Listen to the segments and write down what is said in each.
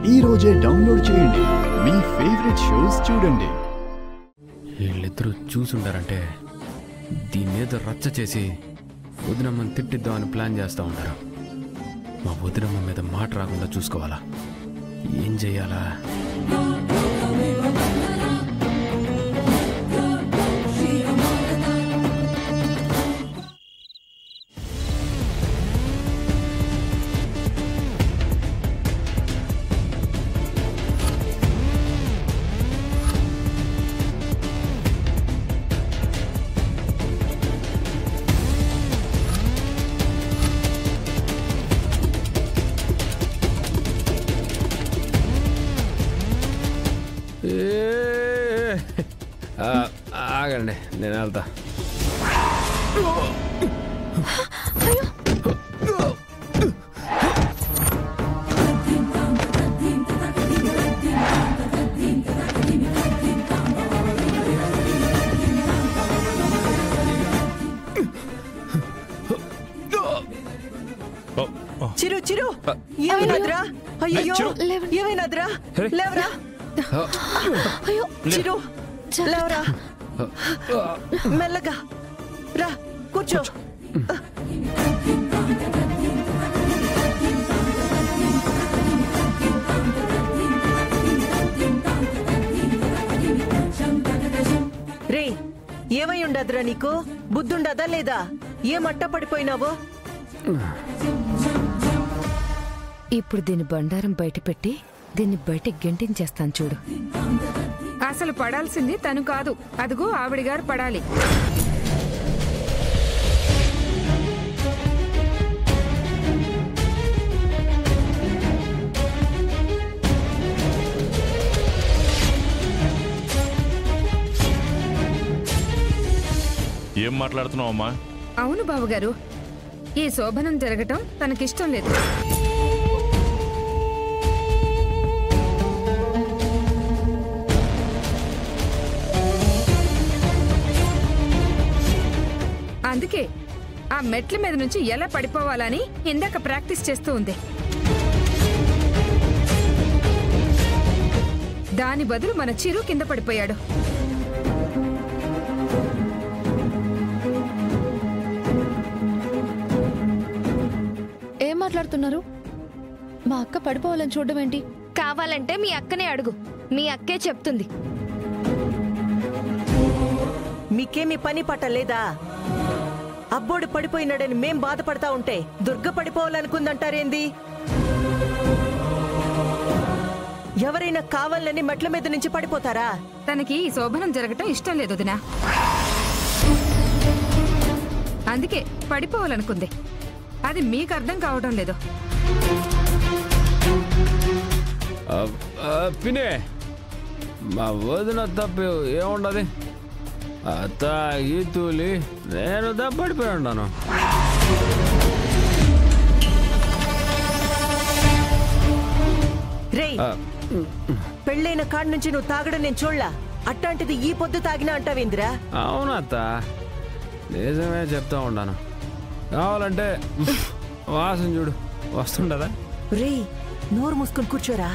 ఈ రోజే డౌన్లోడ్ చేయండి, మీ ఫేవరెట్ షోస్ చూడండి. వీళ్ళిద్దరూ చూసుంటారంటే దీన్నేదో రచ్చ చేసి వదినమ్మని తిట్టిద్దామని ప్లాన్ చేస్తూ ఉంటారు. మా వదినమ్మ మీద మాట రాకుండా చూసుకోవాలా? ఏం చెయ్యాలా? ఆగండి, నేను వెళ్తా. చిరు చిరు ఏమైనాదిరా? అయ్యో ఏమైనాదిరా? లేవరా చిరు, లేవరా, మెల్లగా రా, కూర్చో. రే, ఏమై ఉండదురా? నీకు బుద్ధుండదా లేదా? ఏమట్ట పడిపోయినావో? ఇప్పుడు దీని బండారం బయట పెట్టి దీన్ని బయట గెంటించేస్తాను చూడు. అసలు పడాల్సింది తను కాదు, అదిగో ఆవిడగారు పడాలి. ఏం మాట్లాడుతున్నావు అమ్మా? అవును బావగారు, ఈ శోభనం జరగటం తనకిష్టం లేదు. అందుకే ఆ మెట్ల మీద నుంచి ఎలా పడిపోవాలని ఇందాక ప్రాక్టీస్ చేస్తూ ఉంది. దాని బదులు మన చిరు కింద పడిపోయాడు. ఏం మాట్లాడుతున్నారు? మా అక్క పడిపోవాలని చూడడం ఏంటి? కావాలంటే మీ అక్కనే అడుగు, మీ అక్కే చెప్తుంది. మీకేమి పని పట్టలేదా? అబ్బోడు పడిపోయినాడని మేం బాధపడతా ఉంటే దుర్గ పడిపోవాలనుకుందంటారేంది? ఎవరైనా కావాలని మెట్ల మీద నుంచి పడిపోతారా? తనకి ఈ శోభనం జరగటం ఇష్టం లేదు వదినా, అందుకే పడిపోవాలనుకుంది. అది మీకు అర్థం కావడం లేదు. పినే, మా వదిన తప్పు ఏముండదు. అత్త ఈ తూలి నేను పడిపోయి ఉన్నాను. రేయ్, పెళ్ళైన కాడి నుంచి నువ్వు తాగడం నేను చూడలా. అట్లాంటిది ఈ పొద్దు తాగినా అంటావేందిరా? అవును అత్త, నిజమే చెప్తా ఉన్నాను. కావాలంటే వాసన చూడు వస్తుండదా? రేయ్, నోరు మూసుకొని కూర్చోరా.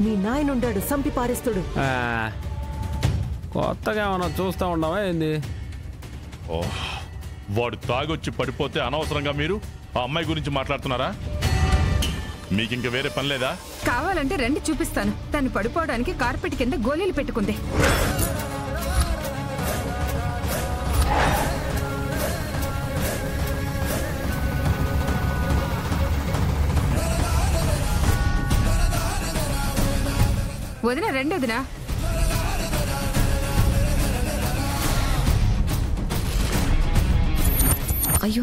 మీ నాయనుండాడు, సంపి పారేస్తుడు. కొత్తగా ఏమన్నా చూస్తా ఉండవా ఏంది? వాడు తాగొచ్చి పడిపోతే అనవసరంగా మీరు ఆ అమ్మాయి గురించి మాట్లాడుతున్నారా? మీకింక వేరే పని లేదా? కావాలంటే రండి చూపిస్తాను. తను పడిపోవడానికి కార్పెట్ కింద గోళీలు పెట్టుకుంది. వదిన రండి వదినా. అయ్యో,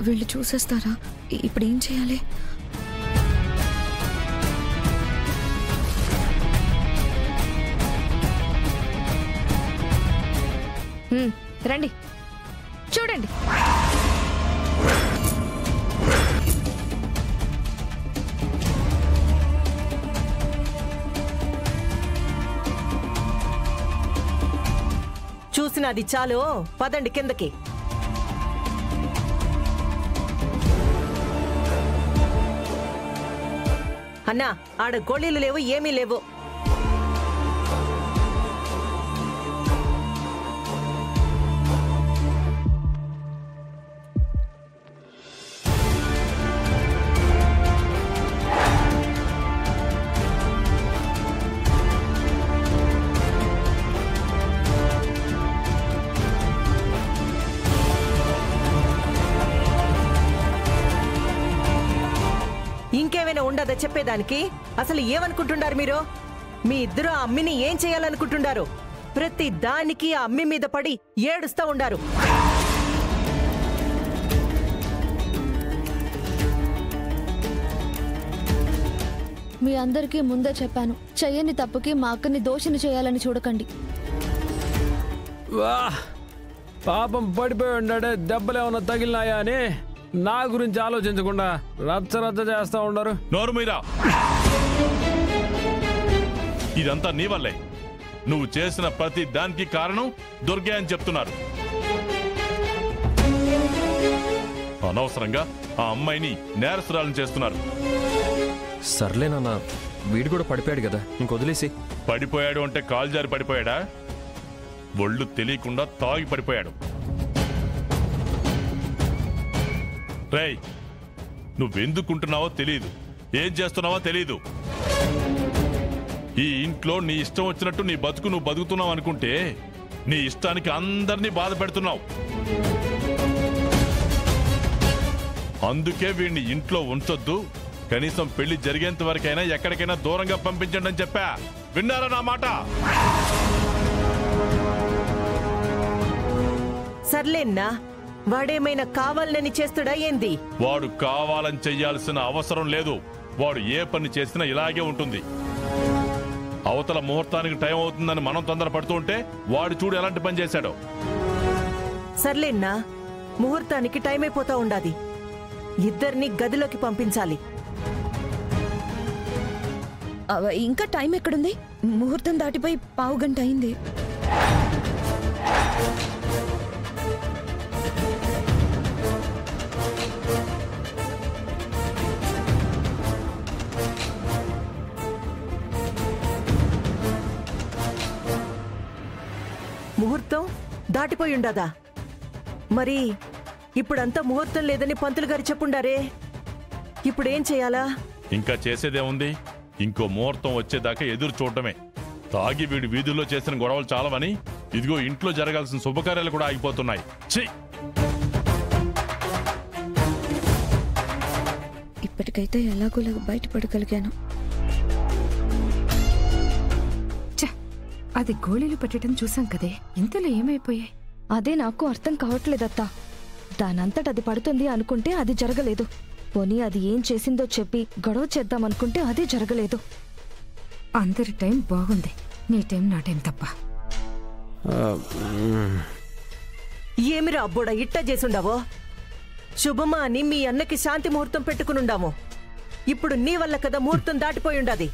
వీళ్ళు చూసేస్తారా? ఇప్పుడు ఏం చేయాలి? రండి చూడండి. చూసినది చాలు, పదండి కిందకి. అన్నా ఆడ గోళీలు లేవు, ఏమీ లేవు. ఇంకేమైనా ఉండదా చెప్పేదానికి? అసలు ఏమనుకుంటున్నారు మీరు? మీ ఇద్దరు ఆ అమ్మిని ఏం చేయాలనుకుంటున్నారు? ప్రతి దానికి ఆ అమ్మి మీద పడి ఏడుస్తా ఉండారు. మీ అందరికీ ముందే చెప్పాను, చెయ్యని తప్పుకి మా అక్కని దోషిని చేయాలని చూడకండి. వా పాపం పడిపోయి ఉండే, దెబ్బలేమన్నా తగిలినాయా అని నా గురించి ఆలోచించకుండా రచ్చ రచ్చ చేస్తా ఉండరు. నోరు మీరా, ఇదంతా నీ వల్లే. నువ్వు చేసిన ప్రతి దానికి కారణం దుర్గే అని చెప్తున్నారు. అనవసరంగా ఆ అమ్మాయిని నేరస్తురాలను చేస్తున్నారు. సర్లేనన్న, వీడు కూడా పడిపోయాడు కదా, ఇంకొదిలేసి. పడిపోయాడు అంటే కాలు జారి పడిపోయాడా? ఒళ్ళు తెలియకుండా తాగి పడిపోయాడు. రేయ్, నువ్వెందుకుంటున్నావో తెలీదు, ఏం చేస్తున్నావో తెలీదు. ఈ ఇంట్లో నీ ఇష్టం వచ్చినట్టు నీ బతుకు నువ్వు బతుకుతున్నావు అనుకుంటే నీ ఇష్టానికి అందరినీ బాధ పెడుతున్నావు. అందుకే వీడిని ఇంట్లో ఉంచొద్దు, కనీసం పెళ్లి జరిగేంత వరకైనా ఎక్కడికైనా దూరంగా పంపించండి అని చెప్పా. విన్నారా నా మాట? సర్లేన్నా, వాడేమైనా కావాలని చేస్తాడా ఏంది? వాడు కావాలని చెయ్యాల్సిన అవసరం లేదు. వాడు ఏ పని చేసినా ఇలాగే ఉంటుంది. అవతల ముహూర్తానికి టైం అవుతుందని మనం తొందరపడుతూ ఉంటే వాడు చూడు ఎలాంటి పని చేశాడో. సర్లేన్నా, ముహూర్తానికి టైం అయిపోతా ఉండాది. ఇద్దరిని గదిలోకి పంపించాలి. ఇంకా టైం ఎక్కడుంది? ముహూర్తం దాటిపోయి పావు గంట అయింది. ముహూర్తం దాటిపోయి ఉండదా? మరి ఇప్పుడంతా ముహూర్తం లేదని పంతులు గారు చెప్పుండారే, ఇప్పుడేం చేయాలా? ఇంకా చేసేదేముంది? ఇంకో ముహూర్తం వచ్చేదాకా ఎదురు చూడటమే. తాగి వీడి వీధుల్లో చేసిన గొడవలు చాలవని ఇదిగో ఇంట్లో జరగాల్సిన శుభకార్యాలు కూడా ఆగిపోతున్నాయి. ఛీ! ఇప్పటికైతే ఎలాగోలాగ బయటపడగలిగాను. అది గోళీలు పెట్టడం చూసాం కదే, ఇంతలో ఏమైపోయాయి? అదే నాకు అర్థం కావట్లేదత్తా. దానంతట అది పడుతుంది అనుకుంటే అది జరగలేదు. పోనీ అది ఏం చేసిందో చెప్పి గొడవ చేద్దామనుకుంటే అది జరగలేదు. అందరి టైం బాగుంది, నీ టైం నా టైం తప్ప. ఏమిరా అబ్బోడా ఇట్టా చేసుండావో? శుభమా అని మీ అన్నకి శాంతి ముహూర్తం పెట్టుకునుండాము. ఇప్పుడు నీ వల్ల కదా ముహూర్తం దాటిపోయి ఉండాది.